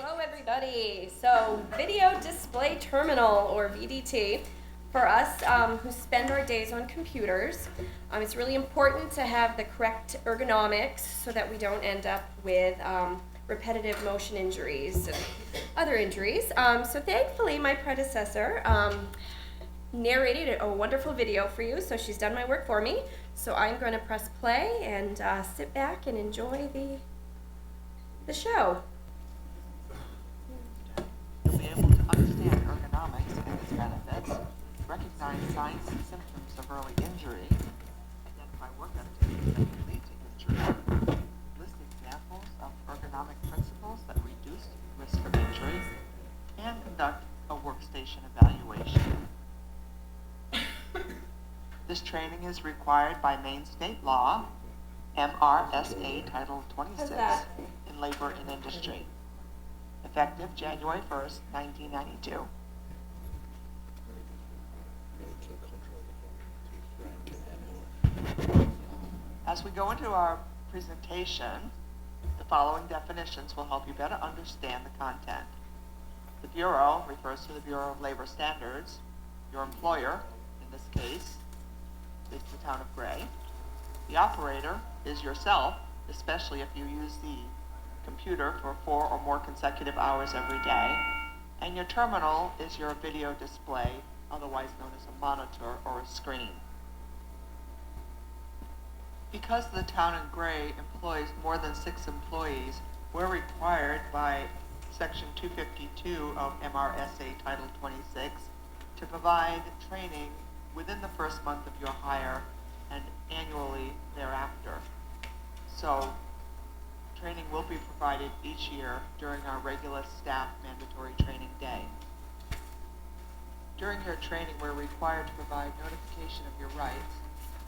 Hello, everybody. So, Video Display Terminal, or VDT, for us who spend our days on computers, it's really important to have the correct ergonomics so that we don't end up with repetitive motion injuries and other injuries. So, thankfully, my predecessor narrated a wonderful video for you, so she's done my work for me. So, I'm going to press play and sit back and enjoy the show. You'll be able to understand ergonomics and its benefits, recognize signs and symptoms of early injury, identify work activities that can lead to injury, list examples of ergonomic principles that reduce risk of injury, and conduct a workstation evaluation. This training is required by Maine State Law, MRSA Title 26, in Labor and Industry. Effective January 1st, 1992. As we go into our presentation, the following definitions will help you better understand the content. The Bureau refers to the Bureau of Labor Standards. Your employer, in this case, is the town of Gray. The operator is yourself, especially if you use the computer for 4 or more consecutive hours every day, and your terminal is your video display, otherwise known as a monitor or a screen. Because the town of Gray employs more than 6 employees, we're required by Section 252 of MRSA Title 26 to provide training within the first month of your hire and annually thereafter. So, training will be provided each year during our regular staff mandatory training day. During your training, we're required to provide notification of your rights,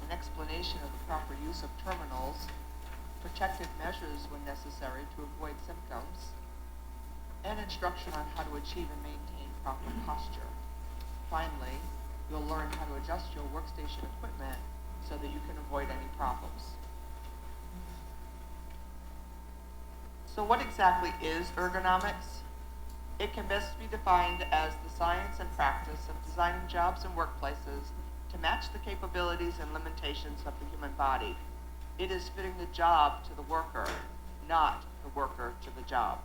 an explanation of the proper use of terminals, protective measures when necessary to avoid symptoms, and instruction on how to achieve and maintain proper posture. Finally, you'll learn how to adjust your workstation equipment so that you can avoid any problems. So what exactly is ergonomics? It can best be defined as the science and practice of designing jobs and workplaces to match the capabilities and limitations of the human body. It is fitting the job to the worker, not the worker to the job.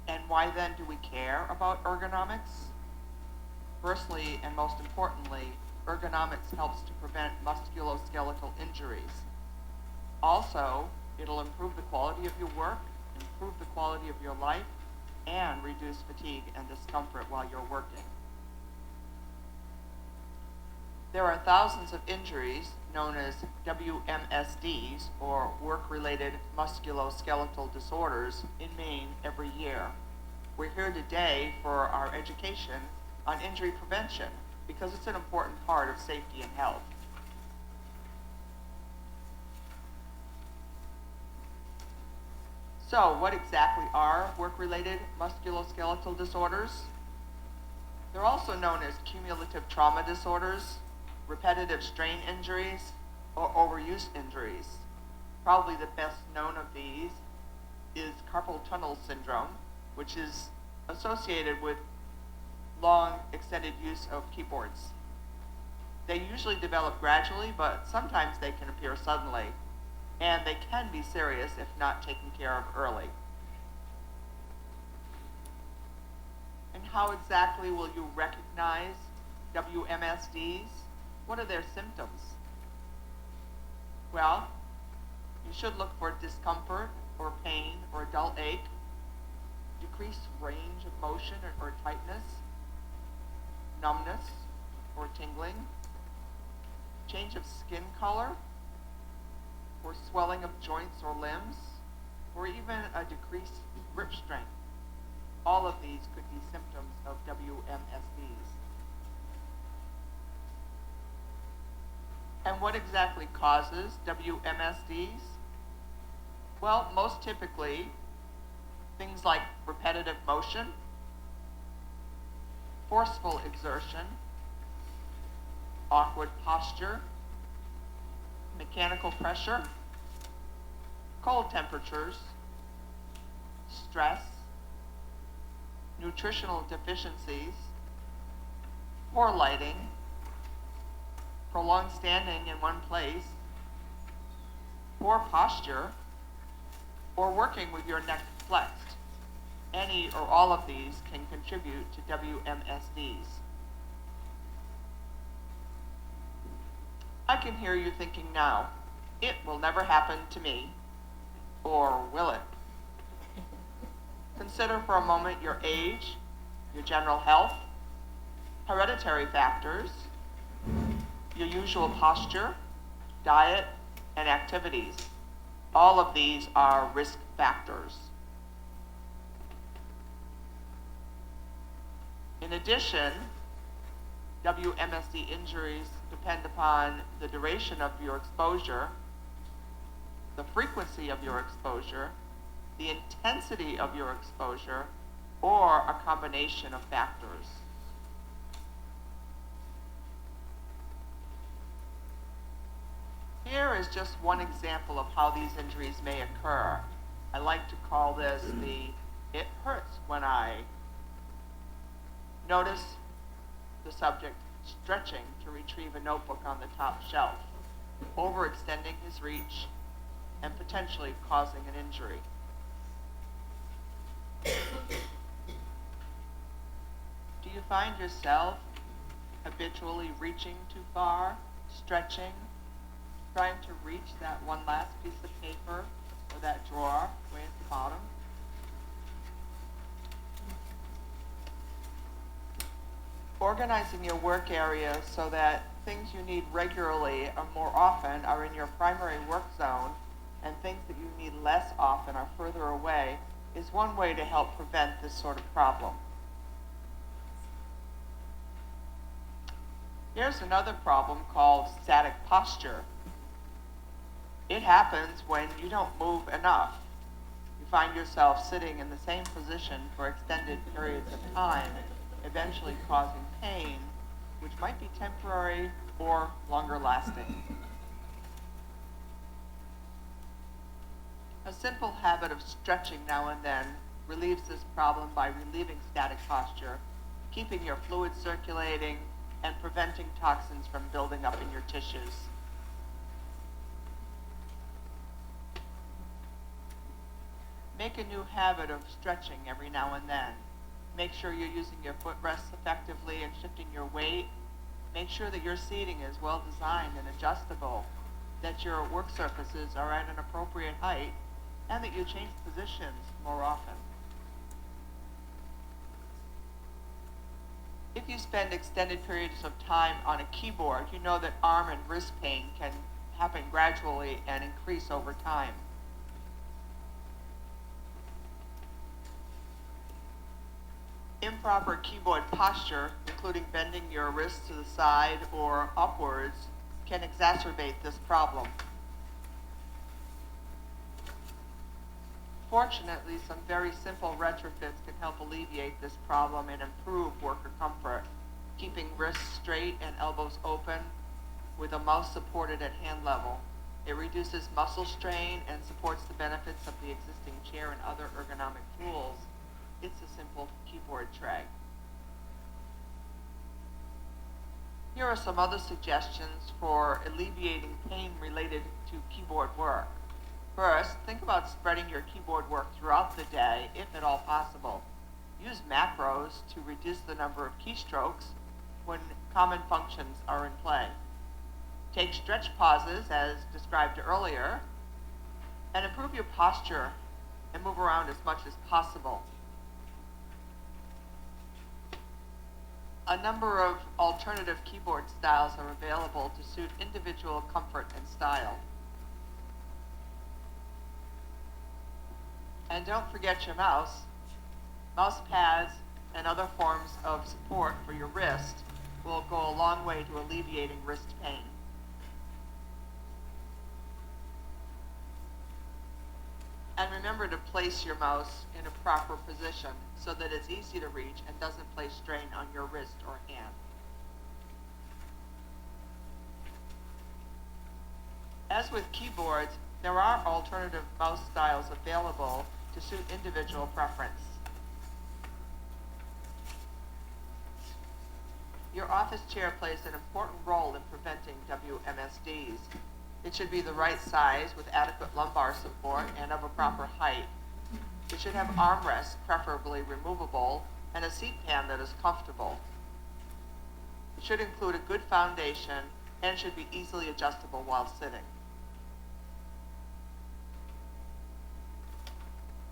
And why then do we care about ergonomics? Firstly, and most importantly, ergonomics helps to prevent musculoskeletal injuries. Also, it'll improve the quality of your work, improve the quality of your life, and reduce fatigue and discomfort while you're working. There are thousands of injuries known as WMSDs, or work-related musculoskeletal disorders, in Maine every year. We're here today for our education on injury prevention because it's an important part of safety and health. So, what exactly are work-related musculoskeletal disorders? They're also known as cumulative trauma disorders, repetitive strain injuries, or overuse injuries. Probably the best known of these is carpal tunnel syndrome, which is associated with long extended use of keyboards. They usually develop gradually, but sometimes they can appear suddenly, and they can be serious if not taken care of early. And how exactly will you recognize WMSDs? What are their symptoms? Well, you should look for discomfort or pain or dull ache, decreased range of motion or tightness, numbness or tingling, change of skin color, or swelling of joints or limbs, or even a decreased grip strength. All of these could be symptoms of WMSDs. And what exactly causes WMSDs? Well, most typically, things like repetitive motion, forceful exertion, awkward posture, mechanical pressure, cold temperatures, stress, nutritional deficiencies, poor lighting, prolonged standing in one place, poor posture, or working with your neck flexed. Any or all of these can contribute to WMSDs. I can hear you thinking now, it will never happen to me, or will it? Consider for a moment your age, your general health, hereditary factors, your usual posture, diet, and activities. All of these are risk factors. In addition, WMSD injuries depend upon the duration of your exposure, the frequency of your exposure, the intensity of your exposure, or a combination of factors. Here is just one example of how these injuries may occur. I like to call this the "it hurts when I." Notice the subject stretching to retrieve a notebook on the top shelf, overextending his reach, and potentially causing an injury. Do you find yourself habitually reaching too far, stretching, trying to reach that one last piece of paper or that drawer way at the bottom? Organizing your work area so that things you need regularly or more often are in your primary work zone and things that you need less often are further away is one way to help prevent this sort of problem. Here's another problem called static posture. It happens when you don't move enough. You find yourself sitting in the same position for extended periods of time, eventually causing pain, which might be temporary or longer lasting. A simple habit of stretching now and then relieves this problem by relieving static posture, keeping your fluid circulating, and preventing toxins from building up in your tissues. Make a new habit of stretching every now and then. Make sure you're using your footrests effectively and shifting your weight. Make sure that your seating is well designed and adjustable, that your work surfaces are at an appropriate height, and that you change positions more often. If you spend extended periods of time on a keyboard, you know that arm and wrist pain can happen gradually and increase over time. Improper keyboard posture, including bending your wrists to the side or upwards, can exacerbate this problem. Fortunately, some very simple retrofits can help alleviate this problem and improve worker comfort, keeping wrists straight and elbows open with a mouse supported at hand level. It reduces muscle strain and supports the benefits of the existing chair and other ergonomic tools. It's a simple keyboard tray. Here are some other suggestions for alleviating pain related to keyboard work. First, think about spreading your keyboard work throughout the day, if at all possible. Use macros to reduce the number of keystrokes when common functions are in play. Take stretch pauses, as described earlier, and improve your posture and move around as much as possible. A number of alternative keyboard styles are available to suit individual comfort and style. And don't forget your mouse. Mouse pads and other forms of support for your wrist will go a long way to alleviating wrist pain. And remember to place your mouse in a proper position so that it's easy to reach and doesn't place strain on your wrist or hand. As with keyboards, there are alternative mouse styles available to suit individual preference. Your office chair plays an important role in preventing WMSDs. It should be the right size with adequate lumbar support and of a proper height. It should have armrests, preferably removable, and a seat pan that is comfortable. It should include a good foundation and should be easily adjustable while sitting.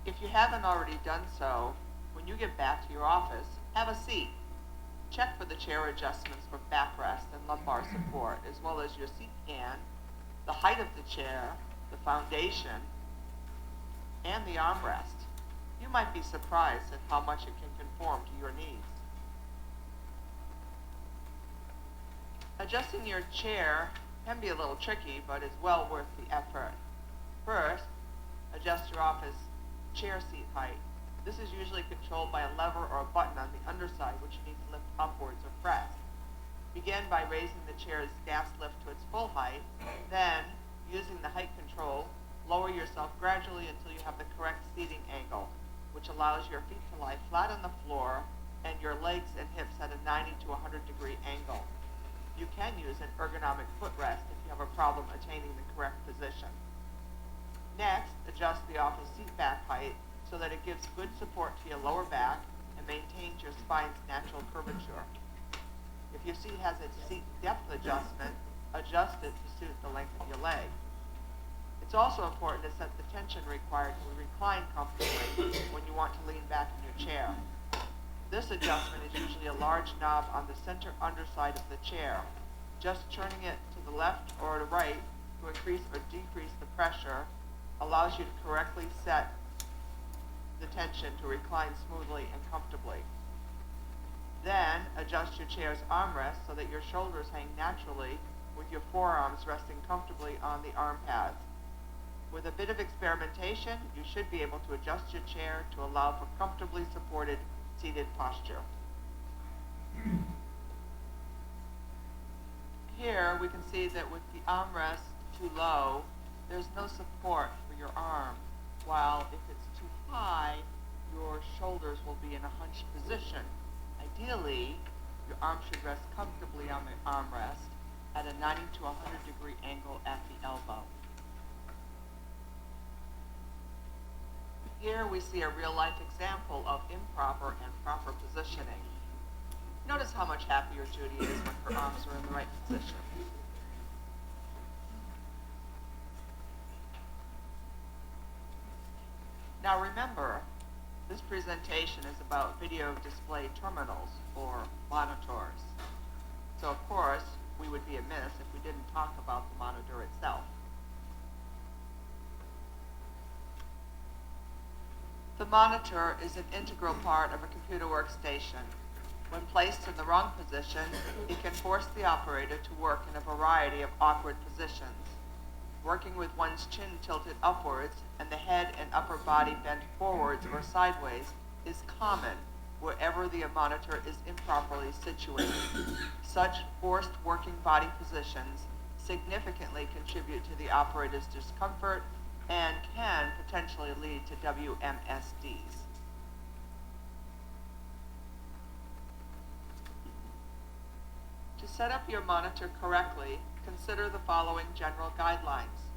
If you haven't already done so, when you get back to your office, have a seat. Check for the chair adjustments for backrest and lumbar support, as well as your seat pan, the height of the chair, the foundation, and the armrest. You might be surprised at how much it can conform to your needs. Adjusting your chair can be a little tricky, but is well worth the effort. First, adjust your office chair seat height. This is usually controlled by a lever or a button on the underside, which you need to lift upwards or press. Begin by raising the chair's gas lift to its full height. Then, using the height control, lower yourself gradually until you have the correct seating angle, which allows your feet to lie flat on the floor and your legs and hips at a 90 to 100 degree angle. You can use an ergonomic footrest if you have a problem attaining the correct position. Next, adjust the office seat back height so that it gives good support to your lower back and maintains your spine's natural curvature. If your seat has a seat depth adjustment, adjust it to suit the length of your leg. It's also important to set the tension required to recline comfortably when you want to lean back in your chair. This adjustment is usually a large knob on the center underside of the chair. Just turning it to the left or the right to increase or decrease the pressure allows you to correctly set the tension to recline smoothly and comfortably. Then, adjust your chair's armrest so that your shoulders hang naturally with your forearms resting comfortably on the arm pads. With a bit of experimentation, you should be able to adjust your chair to allow for comfortably supported seated posture. Here we can see that with the armrest too low, there's no support for your arm, while if it's too high, your shoulders will be in a hunched position. Ideally, your arm should rest comfortably on the armrest at a 90 to 100 degree angle at the elbow. Here we see a real-life example of improper and proper positioning. Notice how much happier Judy is when her arms are in the right position. Now remember, this presentation is about video display terminals, or monitors. So of course, we would be amiss if we didn't talk about the monitor itself. The monitor is an integral part of a computer workstation. When placed in the wrong position, it can force the operator to work in a variety of awkward positions. Working with one's chin tilted upwards and the head and upper body bent forwards or sideways is common wherever the monitor is improperly situated. Such forced working body positions significantly contribute to the operator's discomfort and can potentially lead to WMSDs. To set up your monitor correctly, consider the following general guidelines.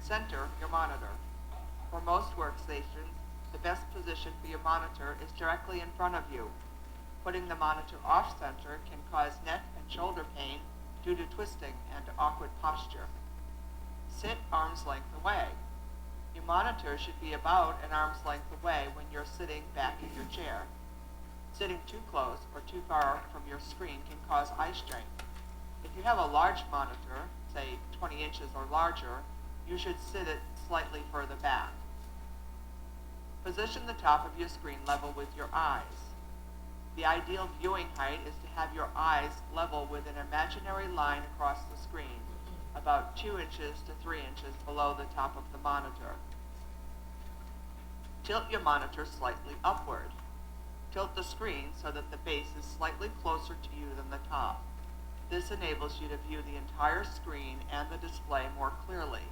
Center your monitor. For most workstations, the best position for your monitor is directly in front of you. Putting the monitor off-center can cause neck and shoulder pain due to twisting and awkward posture. Sit arm's length away. Your monitor should be about an arm's length away when you're sitting back in your chair. Sitting too close or too far from your screen can cause eye strain. If you have a large monitor, say 20 inches or larger, you should sit it slightly further back. Position the top of your screen level with your eyes. The ideal viewing height is to have your eyes level with an imaginary line across the screen, about 2 inches to 3 inches below the top of the monitor. Tilt your monitor slightly upward. Tilt the screen so that the base is slightly closer to you than the top. This enables you to view the entire screen and the display more clearly.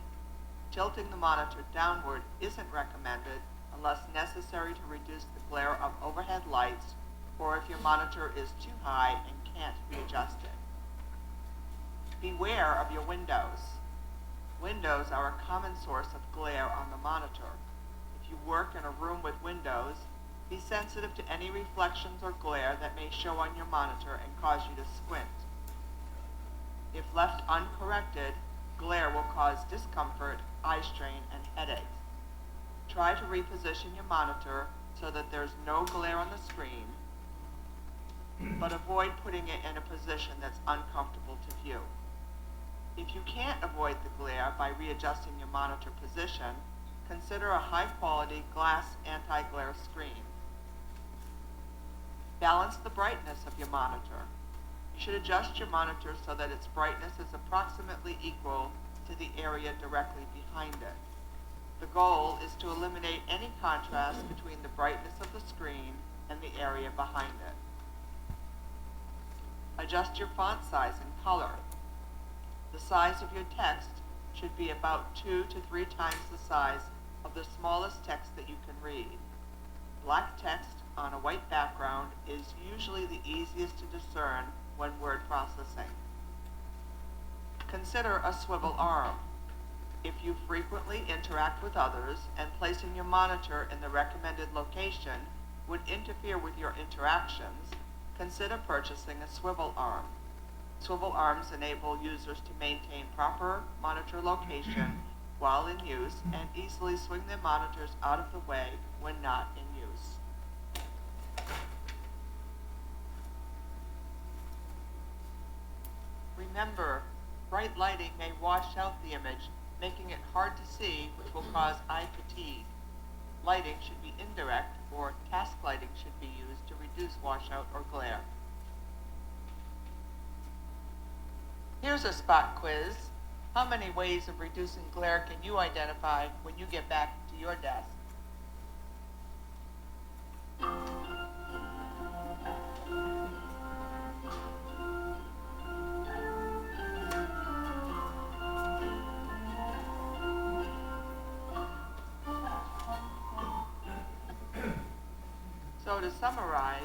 Tilting the monitor downward isn't recommended unless necessary to reduce the glare of overhead lights or if your monitor is too high and can't be adjusted. Beware of your windows. Windows are a common source of glare on the monitor. If you work in a room with windows, be sensitive to any reflections or glare that may show on your monitor and cause you to squint. If left uncorrected, glare will cause discomfort, eye strain, and headaches. Try to reposition your monitor so that there's no glare on the screen, but avoid putting it in a position that's uncomfortable to view. If you can't avoid the glare by readjusting your monitor position, consider a high-quality glass anti-glare screen. Balance the brightness of your monitor. You should adjust your monitor so that its brightness is approximately equal to the area directly behind it. The goal is to eliminate any contrast between the brightness of the screen and the area behind it. Adjust your font size and color. The size of your text should be about 2 to 3 times the size of the smallest text that you can read. Black text on a white background is usually the easiest to discern when word processing. Consider a swivel arm. If you frequently interact with others and placing your monitor in the recommended location would interfere with your interactions, consider purchasing a swivel arm. Swivel arms enable users to maintain proper monitor location while in use and easily swing their monitors out of the way when not in use. Remember, bright lighting may wash out the image, making it hard to see, which will cause eye fatigue. Lighting should be indirect, or task lighting should be used to reduce washout or glare. Here's a spot quiz. How many ways of reducing glare can you identify when you get back to your desk? So to summarize,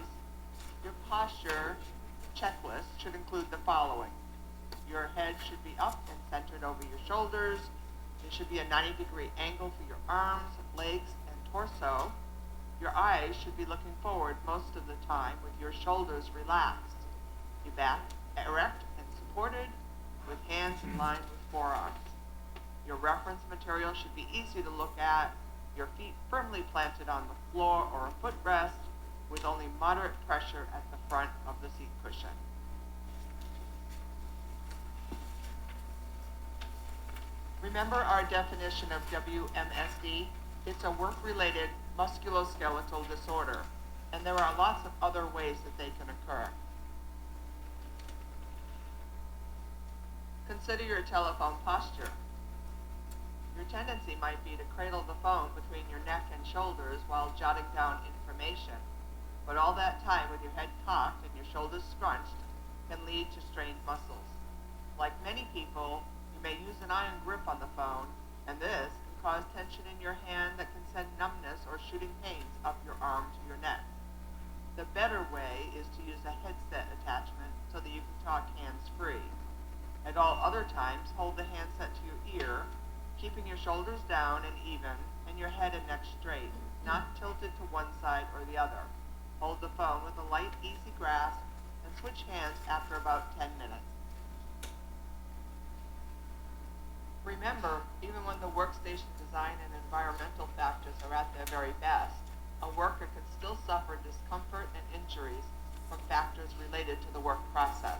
your posture checklist should include the following. Your head should be up and centered over your shoulders. There should be a 90-degree angle for your arms, legs, and torso. Your eyes should be looking forward most of the time with your shoulders relaxed. Your back erect and supported with hands in line with forearms. Your reference material should be easy to look at. Your feet firmly planted on the floor or a footrest with only moderate pressure at the front of the seat cushion. Remember our definition of WMSD? It's a work-related musculoskeletal disorder, and there are lots of other ways that they can occur. Consider your telephone posture. Your tendency might be to cradle the phone between your neck and shoulders while jotting down information, but all that time with your head cocked and your shoulders scrunched can lead to strained muscles. Like many people, you may use an iron grip on the phone, and this can cause tension in your hand that can send numbness or shooting pains up your arm to your neck. The better way is to use a headset attachment so that you can talk hands-free. At all other times, hold the handset to your ear, keeping your shoulders down and even, and your head and neck straight, not tilted to one side or the other. Hold the phone with a light, easy grasp, and switch hands after about 10 minutes. Remember, even when the workstation design and environmental factors are at their very best, a worker can still suffer discomfort and injuries from factors related to the work process.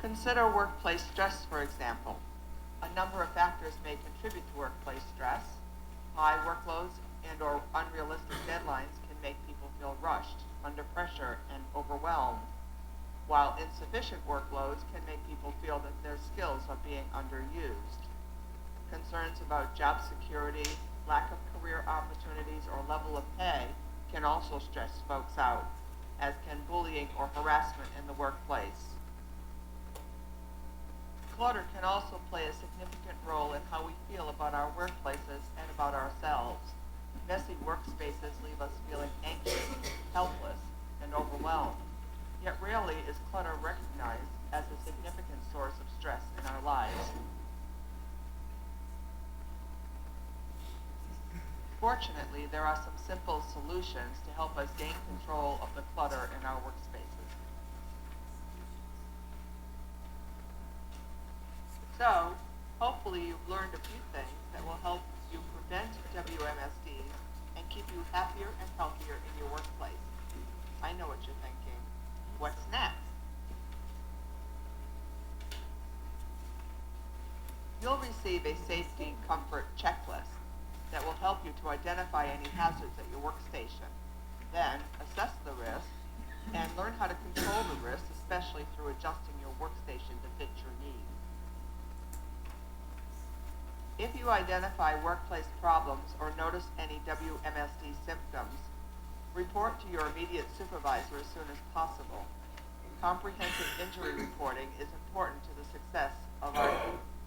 Consider workplace stress, for example. A number of factors may contribute to workplace stress. High workloads and or unrealistic deadlines can make people feel rushed, under pressure, and overwhelmed, while insufficient workloads can make people feel that their skills are being underused. Concerns about job security, lack of career opportunities, or level of pay can also stress folks out, as can bullying or harassment in the workplace. Clutter can also play a significant role in how we feel about our workplaces and about ourselves. Messy workspaces leave us feeling anxious, helpless, and overwhelmed. Yet rarely is clutter recognized as a significant source of stress in our lives. Fortunately, there are some simple solutions to help us gain control of the clutter in our workspaces. So, hopefully you've learned a few things that will help you prevent WMSDs and keep you happier and healthier in your workplace. I know what you're thinking. What's next? You'll receive a safety comfort checklist that will help you to identify any hazards at your workstation. Then, assess the risk and learn how to control the risk, especially through adjusting your workstation to fit your needs. If you identify workplace problems or notice any WMSD symptoms, report to your immediate supervisor as soon as possible. Comprehensive injury reporting is important to the success of our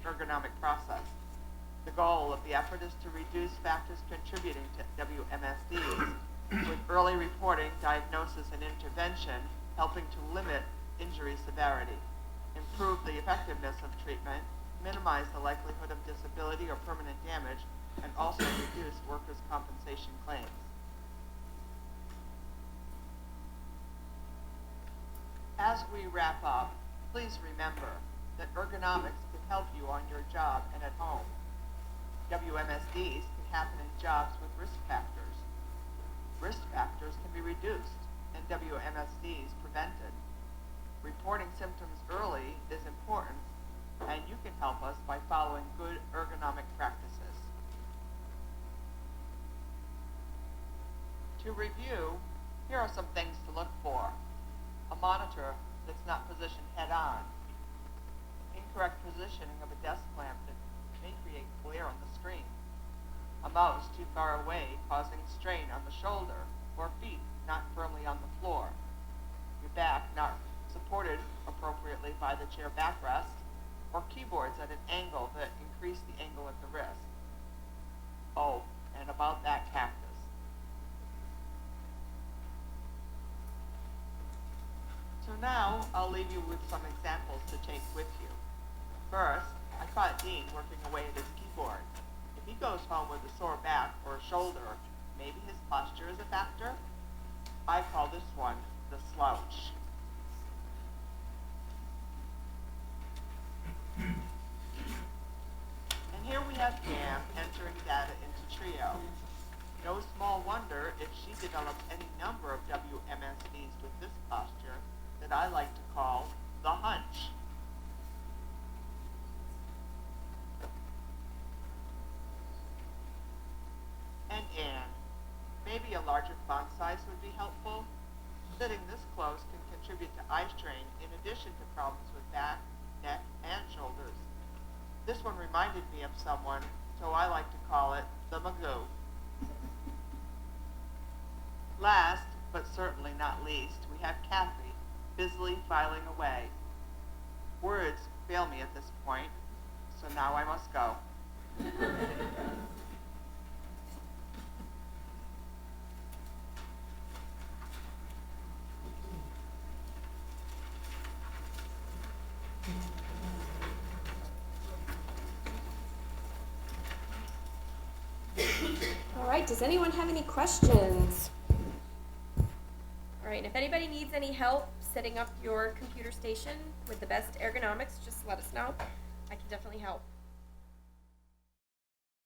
ergonomic process. The goal of the effort is to reduce factors contributing to WMSDs, with early reporting, diagnosis, and intervention helping to limit injury severity, improve the effectiveness of treatment, minimize the likelihood of disability or permanent damage, and also reduce workers' compensation claims. As we wrap up, please remember that ergonomics can help you on your job and at home. WMSDs can happen in jobs with risk factors. Risk factors can be reduced and WMSDs prevented. Reporting symptoms early is important, and you can help us by following good ergonomic practices. To review, here are some things to look for. A monitor that's not positioned head-on. Incorrect positioning of a desk lamp that may create glare on the screen. A mouse too far away causing strain on the shoulder or feet not firmly on the floor. Your back not supported appropriately by the chair backrest, or keyboards at an angle that increase the angle at the wrist. Oh, and about that cactus. So now I'll leave you with some examples to take with you. First, I caught Dean working away at his keyboard. If he goes home with a sore back or a shoulder, maybe his posture is a factor? I call this one the slouch. And here we have Pam entering data into Trio. No small wonder if she develops any number of WMSDs with this posture that I like to call the hunch. And Anne, maybe a larger font size would be helpful. Sitting this close can contribute to eye strain in addition to problems with back, neck, and shoulders. This one reminded me of someone, so I like to call it the Magoo. Last, but certainly not least, we have Kathy, busily filing away. Words fail me at this point, so now I must go. All right, does anyone have any questions? All right, and if anybody needs any help setting up your computer station with the best ergonomics, just let us know. I can definitely help.